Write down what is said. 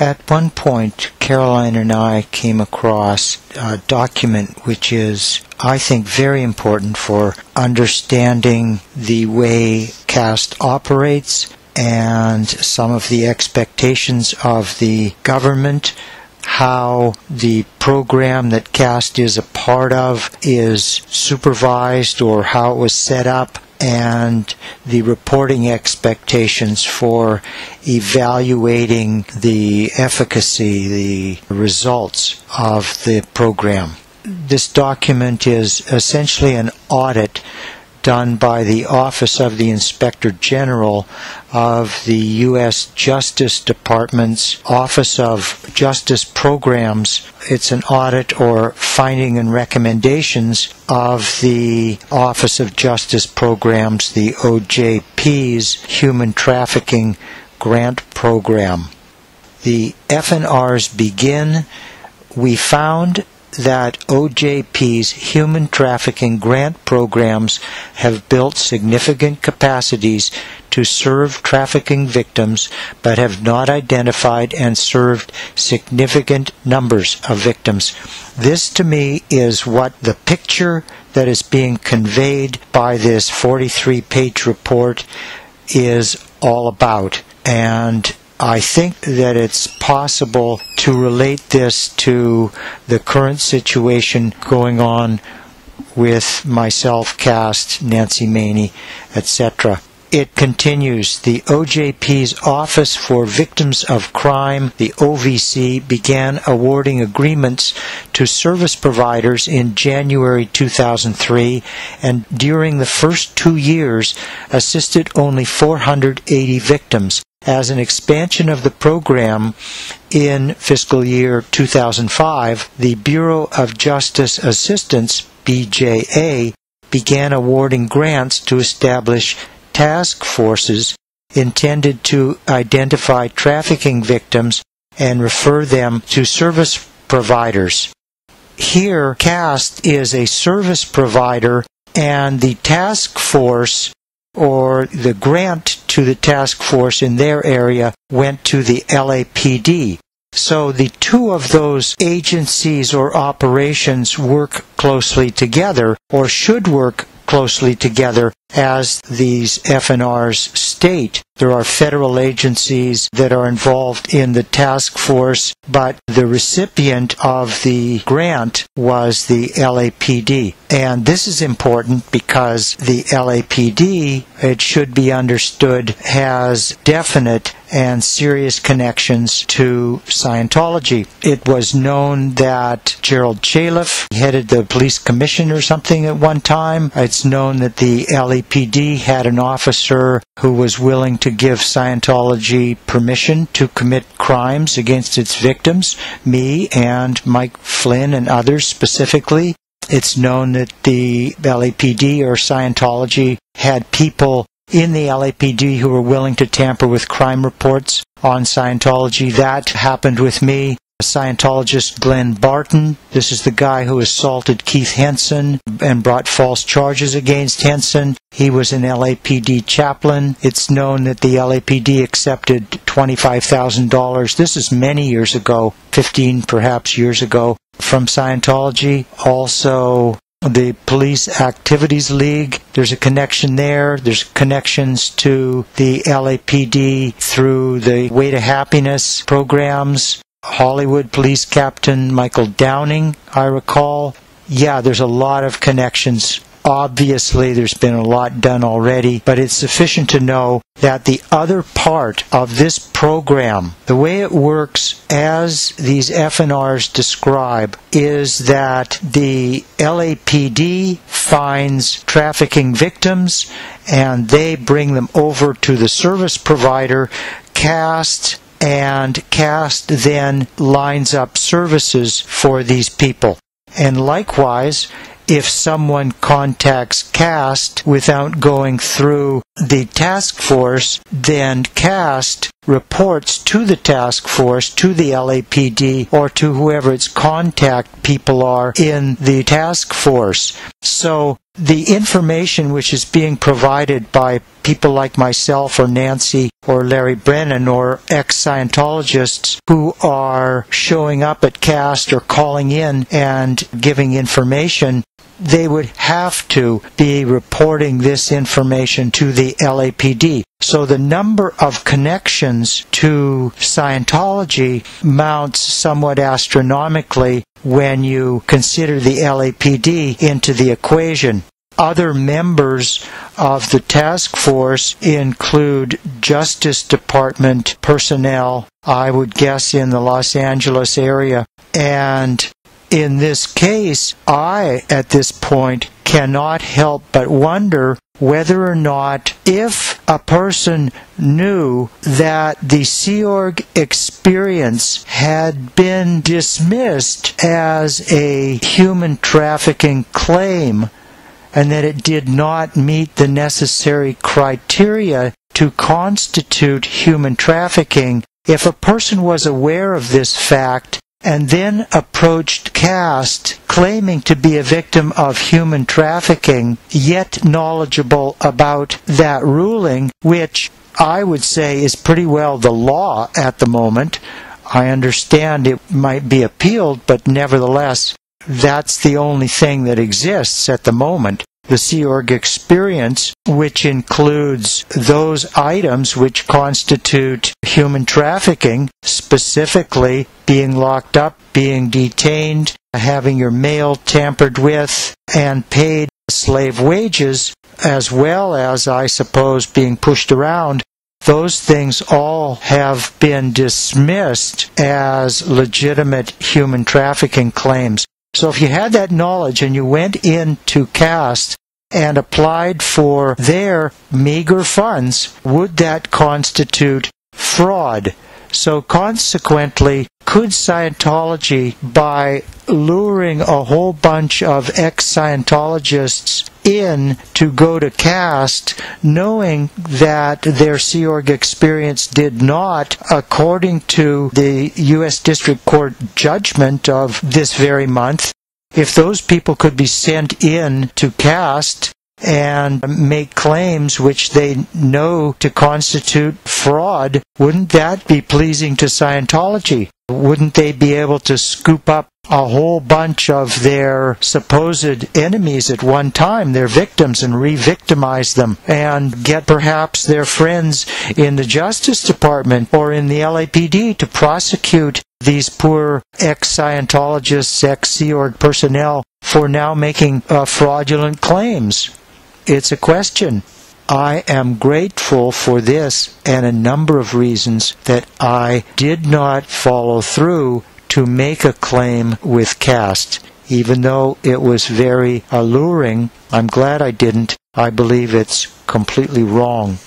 At one point, Caroline and I came across a document which is, I think, very important for understanding the way CAST operates and some of the expectations of the government, how the program that CAST is a part of is supervised or how it was set up, and the reporting expectations for evaluating the efficacy, the results of the program. This document is essentially an audit done by the Office of the Inspector General of the U.S. Justice Department's Office of Justice Programs. It's an audit or finding and recommendations of the Office of Justice Programs, the OJP's Human Trafficking Grant Program. The FNRs begin, we found that OJP's human trafficking grant programs have built significant capacities to serve trafficking victims, but have not identified and served significant numbers of victims. This, to me, is what the picture that is being conveyed by this 43-page report is all about. And I think that it's possible to relate this to the current situation going on with myself, CAST, Nancy Maney, etc. It continues. The OJP's Office for Victims of Crime, the OVC, began awarding agreements to service providers in January 2003, and during the first 2 years assisted only 480 victims. As an expansion of the program, in fiscal year 2005, the Bureau of Justice Assistance, BJA, began awarding grants to establish task forces intended to identify trafficking victims and refer them to service providers. Here, CAST is a service provider, and the task force or the grant to the task force in their area went to the LAPD. So the two of those agencies or operations work closely together, or should work closely together, as these FNRs state. There are federal agencies that are involved in the task force, but the recipient of the grant was the LAPD. And this is important because the LAPD, it should be understood, has definite and serious connections to Scientology. It was known that Gerald Chaliff headed the police commission or something at one time. It's known that the LAPD had an officer who was willing to give Scientology permission to commit crimes against its victims, me and Mike Flynn and others specifically. It's known that the LAPD or Scientology had people in the LAPD who were willing to tamper with crime reports on Scientology. That happened with me. Scientologist Glenn Barton, this is the guy who assaulted Keith Henson and brought false charges against Henson. He was an LAPD chaplain. It's known that the LAPD accepted $25,000. This is many years ago, 15 perhaps years ago, from Scientology. Also, the Police Activities League, there's a connection there. There's connections to the LAPD through the Way to Happiness programs. Hollywood Police Captain Michael Downing, I recall. Yeah, there's a lot of connections. Obviously, there's been a lot done already, but it's sufficient to know that the other part of this program, the way it works as these FNRs describe, is that the LAPD finds trafficking victims and they bring them over to the service provider, CAST, and CAST then lines up services for these people. And likewise, if someone contacts CAST without going through the task force, then CAST reports to the task force, to the LAPD, or to whoever its contact people are in the task force. So the information which is being provided by people like myself or Nancy or Larry Brennan or ex-Scientologists who are showing up at CAST or calling in and giving information, they would have to be reporting this information to the LAPD. So the number of connections to Scientology mounts somewhat astronomically when you consider the LAPD into the equation. Other members of the task force include Justice Department personnel, I would guess in the Los Angeles area. And in this case, I, at this point, cannot help but wonder whether or not, if a person knew that the Sea Org experience had been dismissed as a human trafficking claim, and that it did not meet the necessary criteria to constitute human trafficking, if a person was aware of this fact and then approached CAST claiming to be a victim of human trafficking, yet knowledgeable about that ruling, which I would say is pretty well the law at the moment. I understand it might be appealed, but nevertheless, that's the only thing that exists at the moment. The Sea Org experience, which includes those items which constitute human trafficking, specifically being locked up, being detained, having your mail tampered with, and paid slave wages, as well as, I suppose, being pushed around. Those things all have been dismissed as legitimate human trafficking claims. So if you had that knowledge and you went into CAST and applied for their meager funds, would that constitute fraud? So consequently, could Scientology, by luring a whole bunch of ex-Scientologists in to go to CAST, knowing that their Sea Org experience did not, according to the U.S. District Court judgment of this very month, if those people could be sent in to CAST and make claims which they know to constitute fraud, wouldn't that be pleasing to Scientology? Wouldn't they be able to scoop up a whole bunch of their supposed enemies at one time, their victims, and re-victimize them, and get perhaps their friends in the Justice Department or in the LAPD to prosecute these poor ex-Scientologists, ex-Sea Org personnel for now making fraudulent claims? It's a question. I am grateful for this and a number of reasons that I did not follow through to make a claim with CAST. Even though it was very alluring, I'm glad I didn't. I believe it's completely wrong.